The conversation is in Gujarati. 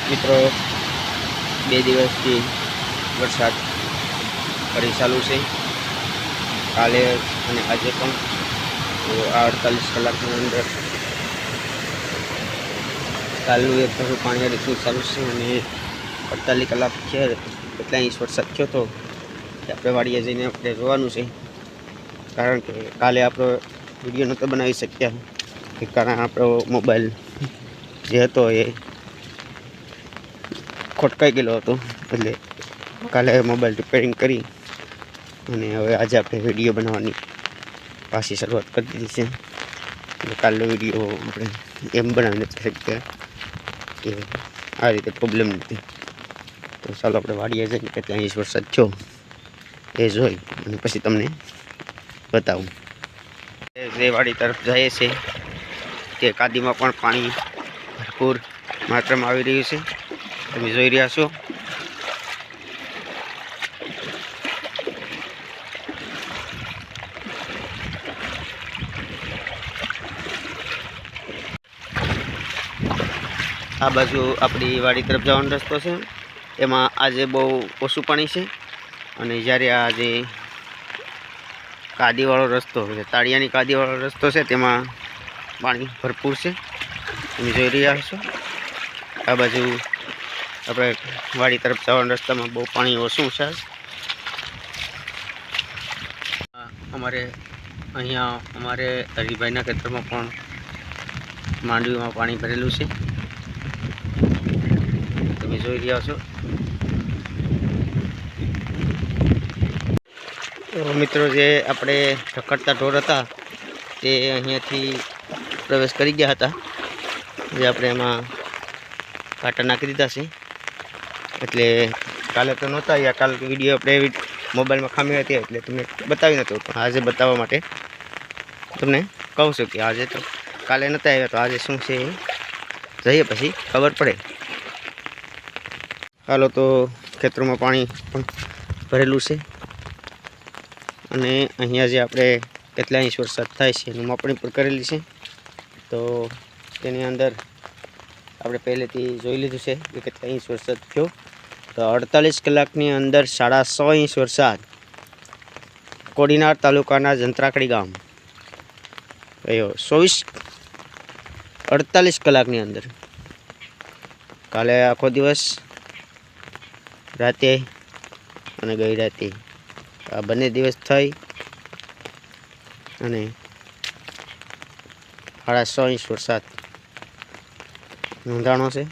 મિત્રો 2 દિવસથી વરસાદ ફરી ચાલુ છે। કાલે અને આજે પણ તો આ 48 કલાકની અંદર કાલનું એક ધારું પાણી રીતનું ચાલુ છે અને 48 કલાક છે કેટલા ઇંચ વરસાદ થયો તો આપણે વાડીએ જઈને આપણે જોવાનું છે। કારણ કે કાલે આપણો વિડીયો નહોતો બનાવી શક્યા કે કારણ આપણો મોબાઈલ જે હતો એ ખોટકાઈ ગયેલો હતો, એટલે કાલે મોબાઈલ રિપેરિંગ કરી અને હવે આજે આપણે વિડીયો બનાવવાની પાછી શરૂઆત કરી દીધી છે। એટલે કાલનો વિડીયો આપણે એમ બનાવી નથી શક્યા કે આ રીતે પ્રોબ્લેમ નથી। તો ચાલો આપણે વાડીએ જઈને કેટલા ઇંચ વરસાદ થયો એ જોઈ અને પછી તમને બતાવું। જે વાડી તરફ જાય છે તે કાદીમાં પણ પાણી ભરપૂર માત્રામાં આવી રહ્યું છે, તમે જોઈ રહ્યા છો। આ બાજુ આપણી વાડી તરફ જવાનો રસ્તો છે, એમાં આજે બહુ ઓછું પાણી છે અને જ્યારે આ જે કાદીવાળો રસ્તો છે, તાળિયાની કાદીવાળો રસ્તો છે, તેમાં પાણી ભરપૂર છે, તમે જોઈ રહ્યા છો। આ બાજુ આપણે વાડી તરફ જવાના રસ્તામાં બહુ પાણી ઓછું છે। અમારે હરિભાઈના ખેતરમાં પણ માંડવીમાં પાણી ભરેલું છે, તમે જોઈ રહ્યા છો। તો મિત્રો જે આપણે રખડતા ઢોર હતા તે અહીંયાથી પ્રવેશ કરી ગયા હતા, જે આપણે એમાં કાંટા નાખી દીધા છે। એટલે કાલે તો નહોતા આવ્યા, કાલે વિડીયો આપણે મોબાઈલમાં ખામી હતી એટલે તમને બતાવી નહોતું, પણ આજે બતાવવા માટે તમને કહું છું કે આજે તો કાલે નહોતા આવ્યા તો આજે શું છે એ જઈએ પછી ખબર પડે। હાલો તો ખેતરોમાં પાણી પણ ભરેલું છે અને અહીંયા જે આપણે કેટલા ઇંચ વરસાદ થાય છે એનું માપણી પણ કરેલી છે। તો તેની અંદર આપણે પહેલેથી જોઈ લીધું છે કે કેટલા ઇંચ વરસાદ થયો। તો 48 કલાકની અંદર 6.5 ઇંચ વરસાદ કોડીનાર તાલુકાના જંત્રાકડી ગામ થયો। 48 કલાકની અંદર। કાલે આખો દિવસ રાતે અને ગઈ રાતે આ બંને દિવસ થઈ અને 6.5 ઇંચ વરસાદ નોંધાણો છે।